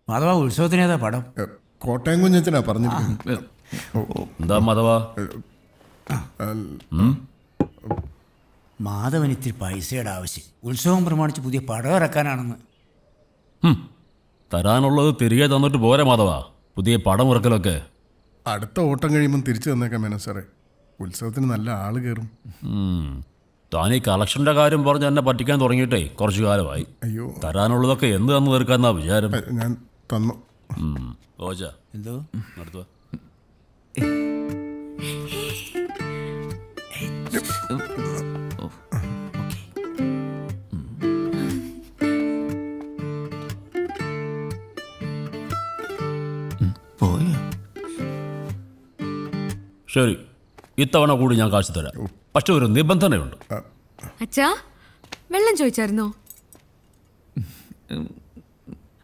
മാധവ ഉത്സവത്തിനേതാ പടം? കോട്ടയം കുഞ്ഞച്ചനാ പറഞ്ഞിരിക്കുന്നത്. എന്താ മാധവ? മാധവന് ഇത്തിരി പൈസയുടെ ആവശ്യം. ഉത്സവം പ്രമാണിച്ച് പുതിയ പടം ഇറക്കാനാണെന്ന്. തരാനുള്ളത് തിരികെ തന്നിട്ട് പോരെ മാധവ, പുതിയ പടം ഇറക്കലൊക്കെ. അടുത്ത ഓട്ടം കഴിയുമ്പം തിരിച്ചു തന്നേക്കാം മേനോ സാറേ. ഉത്സവത്തിന് നല്ല ആള് കയറും. താൻ ഈ കളക്ഷൻ്റെ കാര്യം പറഞ്ഞ് എന്നെ പറ്റിക്കാൻ തുടങ്ങിയിട്ടേ കുറച്ചു കാലമായി. അയ്യോ, തരാനുള്ളതൊക്കെ എന്ത് തന്നു തീർക്കാന്നാ വിചാരം? ഞാൻ തന്നു. എന്തോ നടത്തുക. ശരി, ഇത്തവണ കൂടി ഞാൻ കാശ് തരാം. പക്ഷെ ഒരു നിബന്ധനയുണ്ട്. അച്ഛാ, വെള്ളം ചോദിച്ചായിരുന്നോ?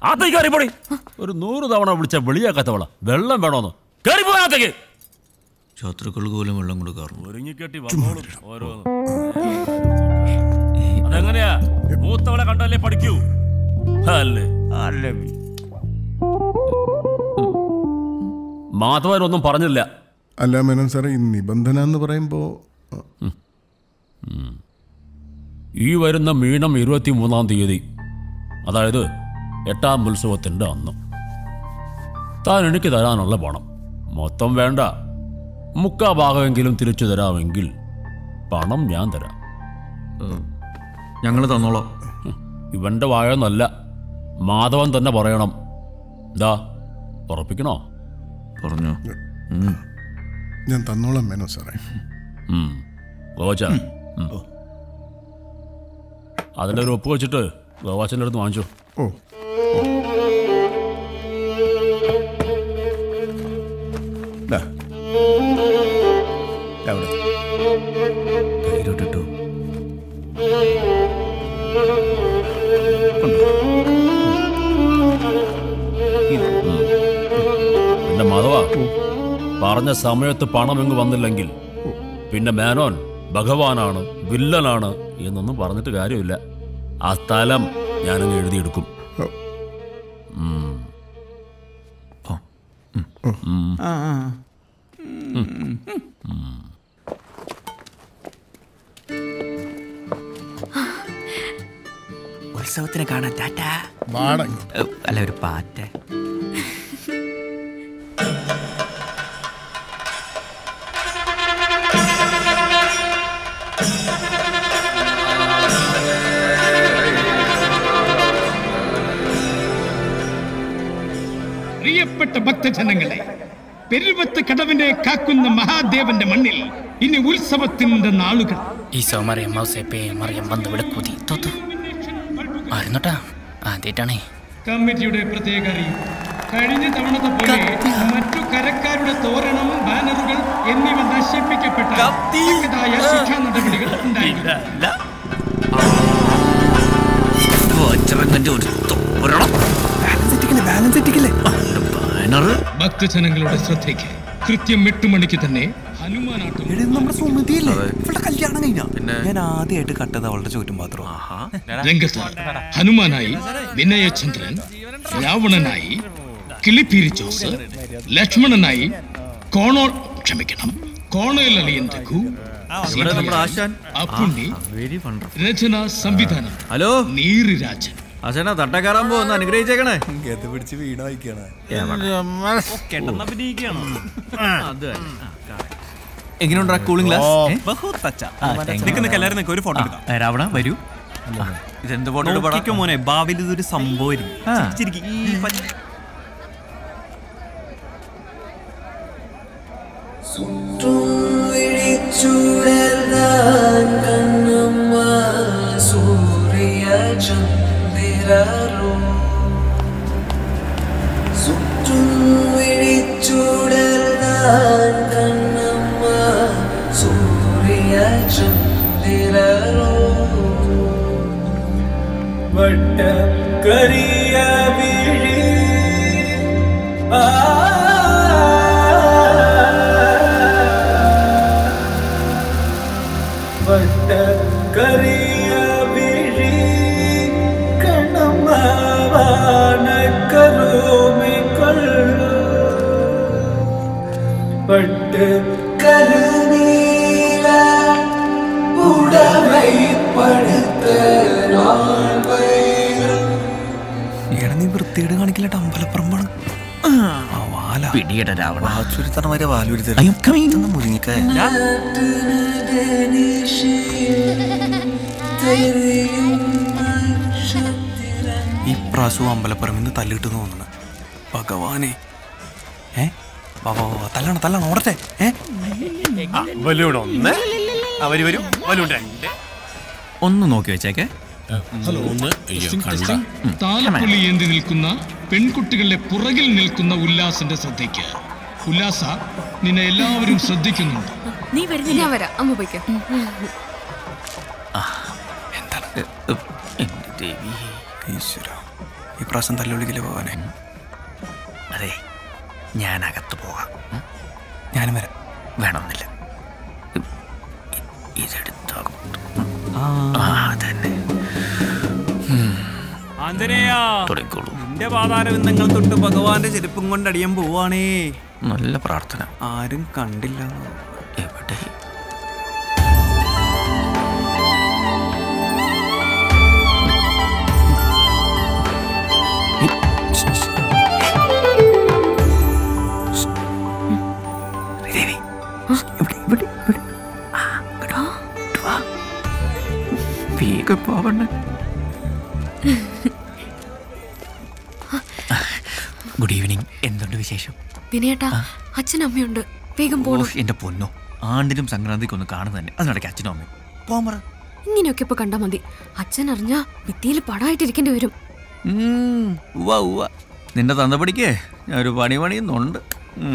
ആത്തേക്ക് കയറിപ്പോടി. ഒരു 100 തവണ വിളിച്ച വെളിയാക്കാത്തവള വെള്ളം വേണോന്ന് കയറിപ്പോകത്തേക്ക്. ശത്രുക്കൾക്ക് പോലും വെള്ളം കൊടുക്കാറുണ്ട്. ഒരുങ്ങിക്കെട്ടി വന്നോളും ഓരോന്ന്. അതെങ്ങനെയാ? മൂത്തവളെ കണ്ടല്ലേ പഠിക്കൂ അല്ലേ? മാധവനൊന്നും പറഞ്ഞില്ല. അല്ല മേനോൻ സാറേ, ഈ നിബന്ധന എന്ന് പറയുമ്പോൾ ഈ വരുന്ന മീനം 23-ാം തീയതി, അതായത് 8ാം ഉത്സവത്തിൻ്റെ അന്ന് താൻ എനിക്ക് തരാനുള്ള പണം മൊത്തം വേണ്ട, 3/4 ഭാഗമെങ്കിലും തിരിച്ചു തരാമെങ്കിൽ പണം ഞാൻ തരാം. ഞങ്ങൾ തന്നോളാം. ഇവൻ്റെ വായൊന്നല്ല, മാധവൻ തന്നെ പറയണം. ഇതാ ഉറപ്പിക്കണോ? പറഞ്ഞോ. ഞാൻ തന്നോളാം മേനോ സാറേ. ഗോവാച്ച, അതിൻ്റെ ഒരു ഒപ്പ് വെച്ചിട്ട് ഗോവാച്ചൻ്റെ അടുത്ത് വാങ്ങിച്ചോ. ഓ, കയ്യിലോട്ടിട്ടു. എൻ്റെ മാധവ, പറഞ്ഞ സമയത്ത് പണം എങ്ങ് വന്നില്ലെങ്കിൽ പിന്നെ മേനോൻ ഭഗവാനാണ്, വില്ലനാണ് എന്നൊന്നും പറഞ്ഞിട്ട് കാര്യമില്ല. ആ സ്ഥലം ഞാനങ്ങ് എഴുതിയെടുക്കും. ഉത്സവത്തിന് കാണാൻ ടാറ്റാ. അല്ല, ഒരു പാറ്റ. പ്രിയപ്പെട്ട ഭക്തജനങ്ങളെ, പെരുവത്ത് കടവിനെ കാക്കുന്ന മഹാദേവന്റെ മണ്ണിൽ ഇനി ഉത്സവത്തിന്റെ നാളുകൾ. ഈശോ മറിയം ഔസേപ്പേ മറിയം വന്ന് ഇവിടെ കൂതി തോത്തു ആയിരുന്നോട്ടാ. ആദ്യമായിട്ടാണേ കമ്മിറ്റിയുടെ പ്രത്യേക അറിയിപ്പ്. കഴിഞ്ഞ തവണത്തെ പോലെ മറ്റു കരക്കാരുടെ തോരണം, ബാനറുകൾ എന്നിവ നശിപ്പിക്കപ്പെട്ട ശിക്ഷാ നടപടികൾ ഉണ്ടായില്ല. ഭക്തജനങ്ങളുടെ ശ്രദ്ധയ്ക്ക് കൃത്യം 8 മണിക്ക് തന്നെ ഹനുമാനാട്ടം. ഞാൻ ആദ്യമായിട്ട് കട്ടത് അവളുടെ ചോറ്റും പാത്രം. രംഗത്ത് ഹനുമാനായി വിനയചന്ദ്രൻ, രാവണനായി കിളിപ്പീരി ജോസ്, ലക്ഷ്മണനായി കോണേൽ അലിയൻ രഘു, അപ്പുണ്ണി, രചന സംവിധാനം ഹലോ നീറിരാജൻ. അച്ഛനാ തട്ടക്കാരാൻ പോകുന്ന അനുഗ്രഹിച്ചേക്കണേ. പിടിച്ച് വീണ വായിക്കാണ്. എങ്ങനെയുണ്ടാ കൂളിംഗ് ഗ്ലാസ്? ഒരു ഫോട്ടോ രാവണ വരൂ. ഇതെന്ത് ഫോട്ടോ മോനെ? ഭാവിയിൽ ഇതൊരു സംഭവം. பட்டு கருநீல உடமை படுத்த നീ വൃത്തിയുടെ കാണിക്കില്ലട്ടോ, അമ്പലപ്പുറമാണ്. പിടിയുടെ രാവണ മുരിങ്ങിക്കായ ഈ പ്രാവശ്യവും അമ്പലപ്പുറമിന്ന് തല്ലിട്ട് തോന്നുന്നു. ഭഗവാനെ തല്ലണം ഓടട്ടെ. ഒന്ന് നോക്കി വെച്ചേക്കെ. താലപ്പൊലി ഏന്തി നിൽക്കുന്ന പെൺകുട്ടികളുടെ പുറകിൽ നിൽക്കുന്ന ഉല്ലാസിന്റെ ശ്രദ്ധയ്ക്ക്. ഉല്ലാസ, നിന്നെ എല്ലാവരും ശ്രദ്ധിക്കുന്നുണ്ട്. നീ വരുന്നില്ല. ഞാൻ വരാം. അമ്മ പോയിക്കോ. ഈ പ്രാവശ്യം തല്ലുള്ളിക്കില്ല പോവാനെ. അതെ, ഞാനകത്ത് പോകാം. ഞാനും വരാം. വേണമെന്നില്ല. ഇതെടുത്താകും. നിന്റെ പാതാരവിന്ദങ്ങൾ തൊട്ട് ഭഗവാന്റെ ചെരുപ്പും കൊണ്ട് അടിയാൻ പോവാണേ. നല്ല പ്രാർത്ഥന. ആരും കണ്ടില്ല. എവിടെ? Good evening. എന്തുണ്ട് വിശേഷം? വിനയേട്ടാ, അച്ഛനും അമ്മയുണ്ട്. വേഗം പോണു. എന്റെ പൊന്നോ, ആണ്ടിനും സംക്രാന്തിക്ക് ഒന്ന് കാണുന്നത് തന്നെ. അതിനിടയ്ക്ക് അച്ഛനും അമ്മയും പോമറ. ഇങ്ങനെയൊക്കെ ഇപ്പൊ കണ്ടാ മതി. അച്ഛൻ അറിഞ്ഞാ ഭിത്തിയിൽ പടമായിട്ടിരിക്കേണ്ടി വരും. നിന്റെ തന്തപ്പടിക്കേ ഞാൻ ഒരു പണിയുന്നുണ്ട്.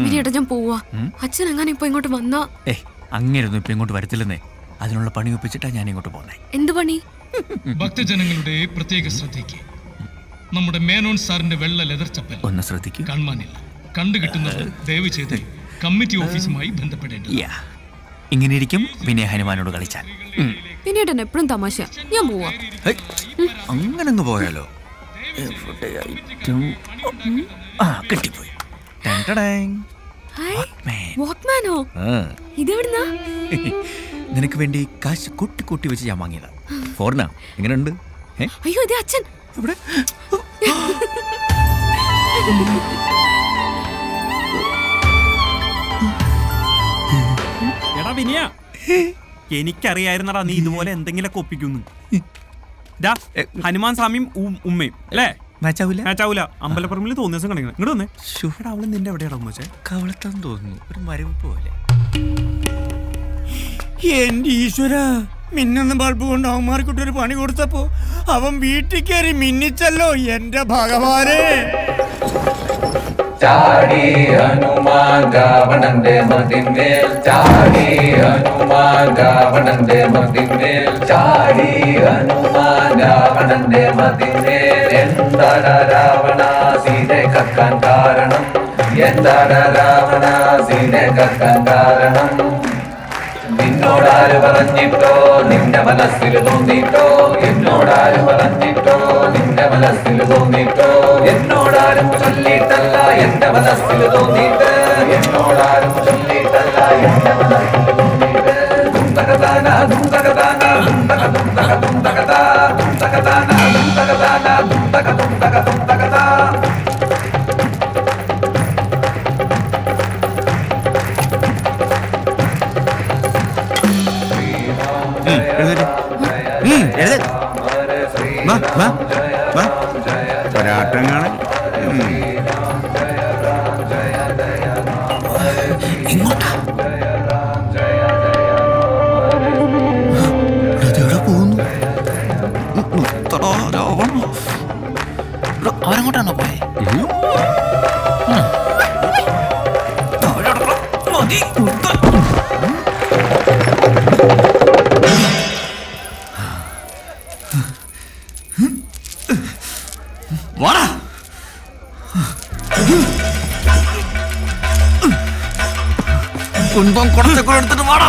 വിനയേട്ടാ, ഞാൻ പോവാ. അച്ഛൻ അങ്ങനെ ഇപ്പൊ ഇങ്ങോട്ട് വന്നാ. അങ്ങനെയൊന്നും ഇപ്പൊ ഇങ്ങോട്ട് വരത്തില്ലെന്നേ. അതിനുള്ള പണി ഒപ്പിച്ചിട്ടാ ഞാൻ ഇങ്ങോട്ട് പോന്നെ. എന്ത് പണി? ഭക്തജനങ്ങളുടെ പ്രത്യേക ശ്രദ്ധയ്ക്ക്. നമ്മുടെ മേനോൻ സാറിന്റെ വെള്ള ലെതർ ചപ്പൽ ഒന്ന് ശ്രദ്ധിക്കൂ. കാണാനില്ല. കണ്ടുകിട്ടുന്നത് ദയവ് ചെയ്ത് കമ്മിറ്റി ഓഫീസുമായി ബന്ധപ്പെടേണ്ടത്. ഇങ്ങനെ ഇരിക്കും പിന്നെ ഹനുമാനോട് കളിച്ചാൽ. പിന്നീട് എപ്പോഴും തമാശ. ഞാൻ പോവാ. അങ്ങനങ്ങ് പോയാലോ? കിട്ടിപ്പോയി. വാക്മാനോ? ഇതെവിടുന്നാ? നിനക്ക് വേണ്ടി കാശ് കൂട്ടി കൂട്ടി വെച്ച് ഞാൻ വാങ്ങിയതാ. ഫോറിനാ. എങ്ങനെയുണ്ട്? അയ്യോ, ഇതേ അച്ഛൻ. ഇവിടെ എടാ വിനിയ, എനിക്കറിയായിരുന്നടാ നീ ഇതുപോലെ എന്തെങ്കിലൊക്കെ ഒപ്പിക്കുന്നു. ഹനുമാൻ സ്വാമിയും ഉമ്മയും അല്ലേ? മാച്ചാവൂല. അമ്പലപ്പുറമിൽ തോന്നിയ ദിവസം കളിക്കണം. ഇങ്ങോട്ട് വന്നേ. അവള് നിന്റെ എവിടെയാടാ ഉമ്മച്ചേ? കവളത്താൻ തോന്നുന്നു. ഒരു മരവ് പോലെ. എന്റെ ഈശ്വര, മിന്നുന്ന ബൾബ് കൊണ്ട് അവന്മാർക്കിട്ടൊരു പണി കൊടുത്തപ്പോ അവൻ വീട്ടിൽ കയറി മിന്നിച്ചല്ലോ. എന്റെ ഭഗവാനെ. ചാടി ഹനുമാൻ രാവണന്റെ മതിന്മേൽ, ചാടി ഹനുമാൻ രാവണന്റെ മതിന്മേൽ, ചാടി ഹനുമാൻ രാവണന്റെ മതിന്മേൽ. എന്താട രാവണ സീതെ കക്കാൻ കാരണം? എന്താട രാവണ സീതെ കക്കാൻ കാരണം? നിന്നോടാര് പറഞ്ഞിട്ടോ നിന്റെ മനസ്സിൽ തോന്നിട്ടോ? എന്നോടാര് പറഞ്ഞിട്ടോ നിന്റെ മനസ്സിൽ തോന്നിട്ടോ? എന്നോടാരും ചൊല്ലിട്ടല്ല എന്റെ മനസ്സിൽ തോന്നിട്ട്, എന്നോടാരും ചൊല്ലിട്ടല്ല എന്റെ മനസ്സിൽ തോന്നിട്ട്. ദുന്തകതാന ദുന്തകതാന ദുന്തക ദുന്തക ദുന്തകതാ, ദുന്തകതാന ദുന്തകതാന ദുന്തക ദുന്തക ദുന്തകതാ. ഒരാട്ടം കാണാൻ എങ്ങോട്ടാ? പോകുന്നു. അവരെങ്ങോട്ടാണോ പോയെ? വാടാ. കുന്തം കുറച്ചൊക്കെ എടുത്തിട്ട് വാടാ.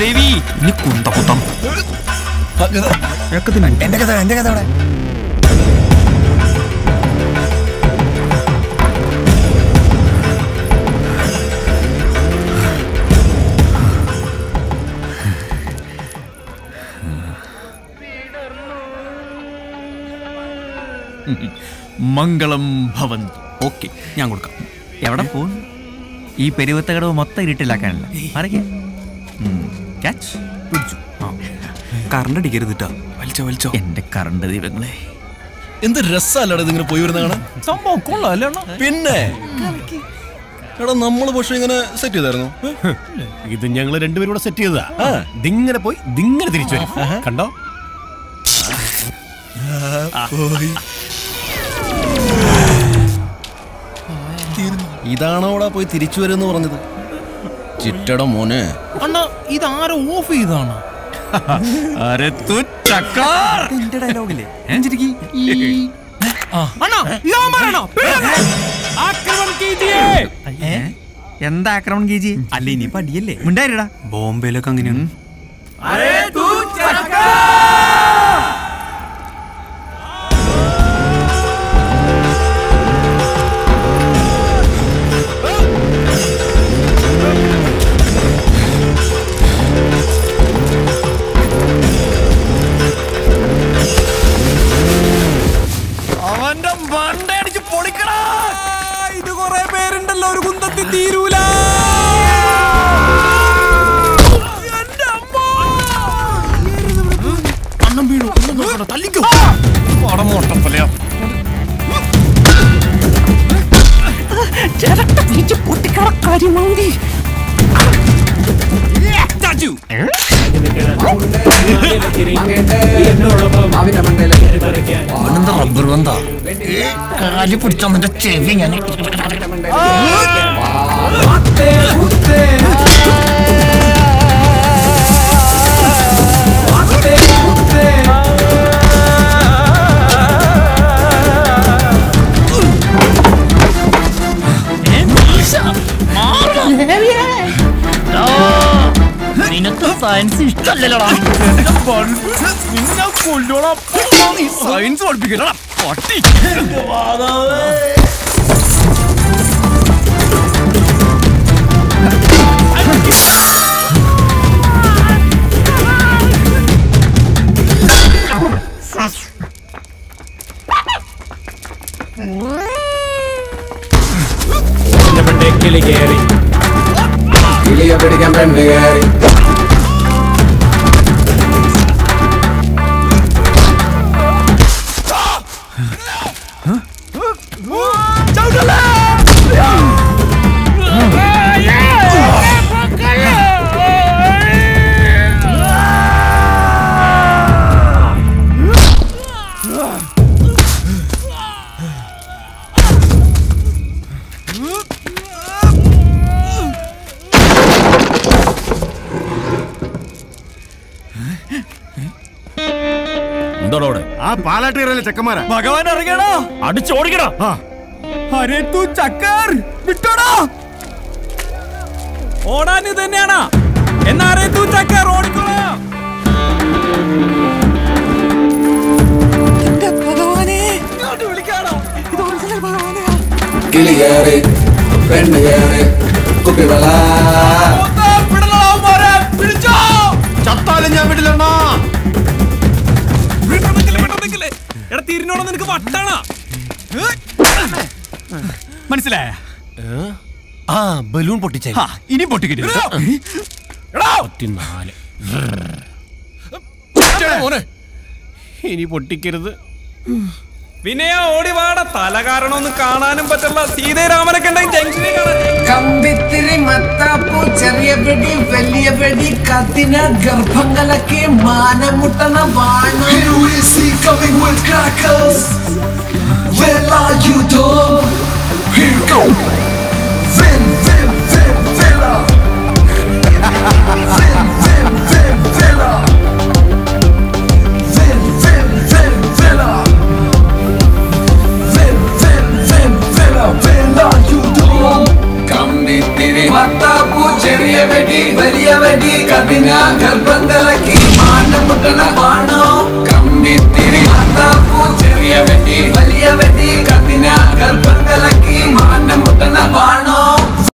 ദേവി, ഇനി കുന്തം എന്റെ കഥ അവിടെ. മംഗളം ഭവന്തു. ഓക്കെ, ഞാൻ കൊടുക്കാം. എവിടെ പോകുന്നു? ഈ പെരുവത്ത കടവ് മൊത്തം ഇരുട്ടിലാക്കാനല്ല. കറണ്ട് അടിക്കരുത് കേട്ടോ. വലിച്ചോ. എന്റെ കറണ്ട് ദൈവങ്ങളെ, എന്ത് രസമല്ലാണ് ഇതിങ്ങനെ പോയി വരുന്ന കാണാൻ. സംഭവം കൊള്ളാല്ലേ? പിന്നെ എടാ നമ്മള് പക്ഷെ ഇങ്ങനെ സെറ്റ് ചെയ്തായിരുന്നു. ഇത് ഞങ്ങൾ രണ്ടുപേരും കൂടെ സെറ്റ് ചെയ്തതാ. ദിങ്ങനെ പോയി ദിങ്ങനെ തിരിച്ചു വരും. കണ്ടോ? ഇതാണോ അവിടെ പോയി തിരിച്ചു വരുമെന്ന് പറഞ്ഞത്? ചിറ്റട മോനെ, അണ്ണാ ഇതാരോ ഓഫ് ചെയ്താണ്. ഡയലോഗില്ലേ? എന്താ ആക്രമണം കീജി? അല്ല ഇനി പടിയല്ലേ? മിണ്ടായിരടാ. ബോംബെയിലൊക്കെ അങ്ങനെയാണ്. അവന്റെ മണ്ടയടിച്ച് പൊളിക്കടാ. ഇത് കൊറേ പേരുണ്ടല്ലോ, ഒരു കുന്തത്തിൽ തീരൂല. അണ്ണം വീണു. തല്ലിക്കോ. പടമോട്ടപ്പല്ലയാ. റബ്ബർ ബന്ധാ കാലി പിടിച്ചോ നിന്റെ ചെവി ഞാൻ. നിനക്ക് സയൻസ് ഇഷ്ടല്ലല്ലോടാ. സയൻസ് പഠിപ്പിക്കണ പട്ടി. കിളിയെ പിടിക്കാൻ പെണ്ണ് കയറി. ആ പാലാട്ടേറിയ ചെക്കന്മാരാ. ഭഗവാൻ ഇറങ്ങിയടാ. അടിച്ചോടിക്കടാ. അരേ തൂ ചക്കർ വിട്ടോടാ. ഓടാൻ ഇത് തന്നെയാണാ? എന്നാ അരേ തൂ ചക്കർ ഓടിക്കോളാ. കിളി കയറി പെണ്ണ് കയറി കുപ്പിവള. ചത്താലും ഞാൻ വിടില്ലണ്ണാ. എടാ തിരിഞ്ഞോടാ, നിനക്ക് വട്ടാണാ. മനസ്സിലായ? ആ ബലൂൺ പൊട്ടിച്ചേ. ഇനി പൊട്ടിക്കില്ല. ഇനി പൊട്ടിക്കരുത്. വിനയ ഓടി വാട. തല കാരണമൊന്നും കാണാനും പറ്റില്ല. സീതരാമനൊക്കെ ഉണ്ടെങ്കിൽ ജംഗ്ഷനിൽ കാണാൻ. കമ്പിത്തിരി മത്താപ്പൂ ചെറിയ വെടി വലിയ വെടി കത്തിന ഗർഭം കലക്കി മാനമുട്ടണ വാണ. Coming with crackers. Where are you, dog? Here you go.